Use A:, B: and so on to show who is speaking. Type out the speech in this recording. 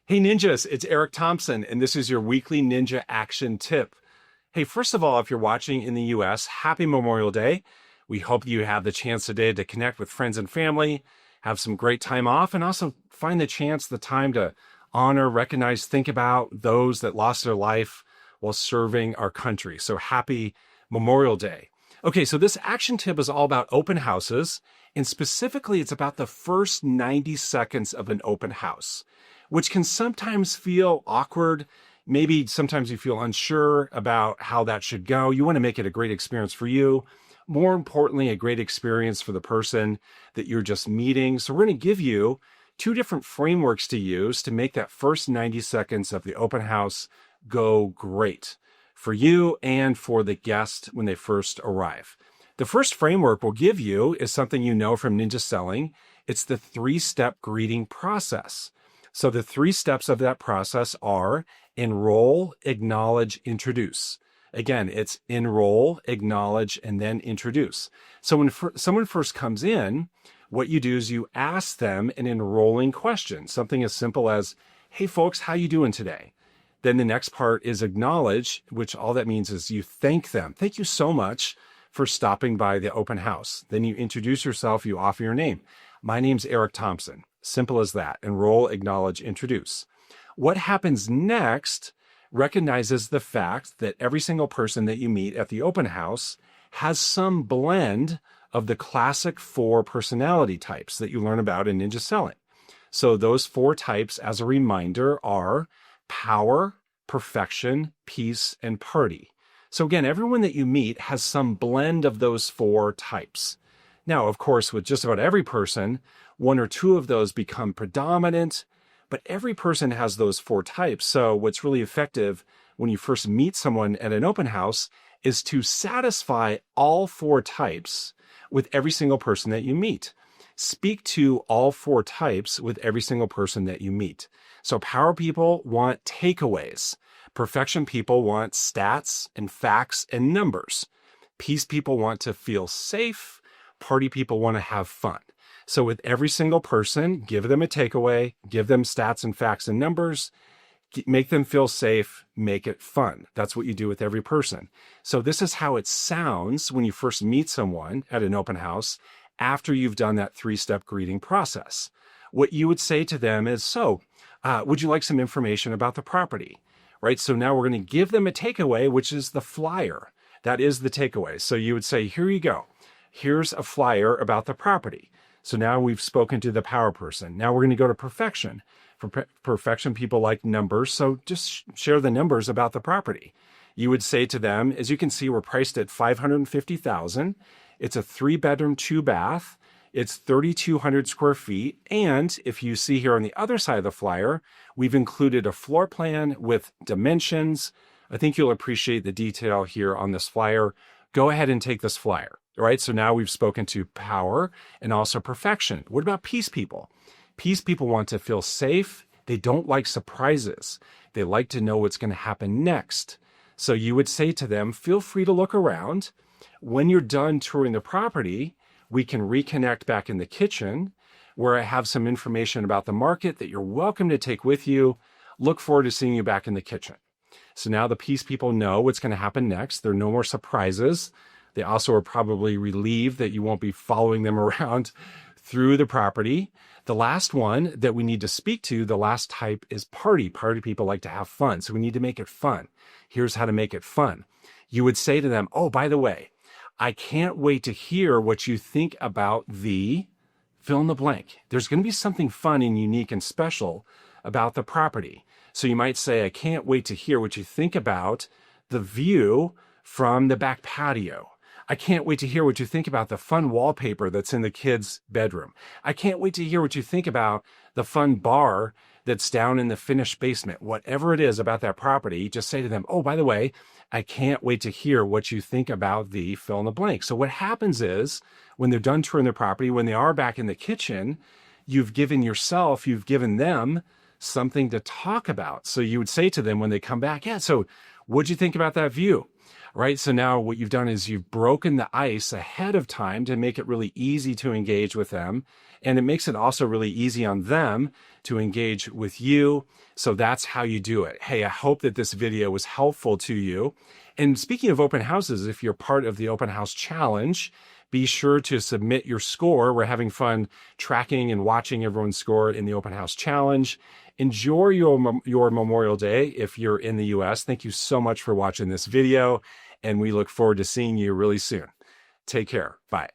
A: Hey ninjas, it's Eric Thompson, and this is your weekly ninja action tip. Hey, first of all, if you're watching in the US, happy Memorial Day. We hope you have the chance today to connect with friends and family, have some great time off, and also find the time to honor, recognize, think about those that lost their life while serving our country. So happy Memorial Day. Okay, so this action tip is all about open houses, and specifically it's about the first 90 seconds of an open house, which can sometimes feel awkward. Maybe sometimes you feel unsure about how that should go. You want to make it a great experience for you. More importantly, a great experience for the person that you're just meeting. So we're going to give you two different frameworks to use to make that first 90 seconds of the open house go great for you and for the guest when they first arrive. The first framework we'll give you is something you know from ninja selling. It's the 3-step greeting process. So the 3 steps of that process are enroll, acknowledge, introduce. Again, it's enroll, acknowledge, and then introduce. So when someone first comes in, what you do is you ask them an enrolling question, something as simple as, hey folks, how you doing today? Then the next part is acknowledge, which all that means is you thank them. Thank you so much for stopping by the open house. Then you introduce yourself, you offer your name. My name's Eric Thompson. Simple as that. Enroll, acknowledge, introduce. What happens next recognizes the fact that every single person that you meet at the open house has some blend of the classic 4 personality types that you learn about in ninja selling. So those 4 types, as a reminder, are power, perfection, peace, and party. So again, everyone that you meet has some blend of those 4 types. Now, of course, with just about every person, 1 or 2 of those become predominant, but every person has those 4 types. So what's really effective when you first meet someone at an open house is to satisfy all 4 types with every single person that you meet. Speak to all 4 types with every single person that you meet. So power people want takeaways. Perfection people want stats and facts and numbers. Peace people want to feel safe. Party people want to have fun. So with every single person, give them a takeaway, give them stats and facts and numbers, make them feel safe, make it fun. That's what you do with every person. So this is how it sounds when you first meet someone at an open house after you've done that 3-step greeting process. What you would say to them is, would you like some information about the property? Right? So now we're going to give them a takeaway, which is the flyer. That is the takeaway. So you would say, here you go. Here's a flyer about the property. So now we've spoken to the power person. Now we're going to go to perfection. For perfection, people like numbers. So just share the numbers about the property. You would say to them, as you can see, we're priced at $550,000. It's a 3-bedroom, 2-bath. It's 3,200 square feet. And if you see here on the other side of the flyer, we've included a floor plan with dimensions. I think you'll appreciate the detail here on this flyer. Go ahead and take this flyer. All right, so now we've spoken to power and also perfection. What about peace people? Peace people want to feel safe. They don't like surprises. They like to know what's going to happen next. So you would say to them, feel free to look around. When you're done touring the property, we can reconnect back in the kitchen where I have some information about the market that you're welcome to take with you. Look forward to seeing you back in the kitchen. So now the peace people know what's going to happen next. There are no more surprises. They also are probably relieved that you won't be following them around through the property. The last one that we need to speak to, the last type, is party. Party people like to have fun, so we need to make it fun. Here's how to make it fun. You would say to them, oh, by the way, I can't wait to hear what you think about the fill in the blank. There's going to be something fun and unique and special about the property. So you might say, I can't wait to hear what you think about the view from the back patio. I can't wait to hear what you think about the fun wallpaper that's in the kids' bedroom. I can't wait to hear what you think about the fun bar that's down in the finished basement. Whatever it is about that property, just say to them, oh, by the way, I can't wait to hear what you think about the fill in the blank. So what happens is when they're done touring the property, when they are back in the kitchen, you've given them something to talk about. So you would say to them when they come back, yeah, so what'd you think about that view? right? So now what you've done is you've broken the ice ahead of time to make it really easy to engage with them. And it makes it also really easy on them to engage with you. So that's how you do it. Hey, I hope that this video was helpful to you. And speaking of open houses, if you're part of the open house challenge, be sure to submit your score. We're having fun tracking and watching everyone's score in the open house challenge. Enjoy your Memorial Day if you're in the US. Thank you so much for watching this video, and we look forward to seeing you really soon. Take care. Bye.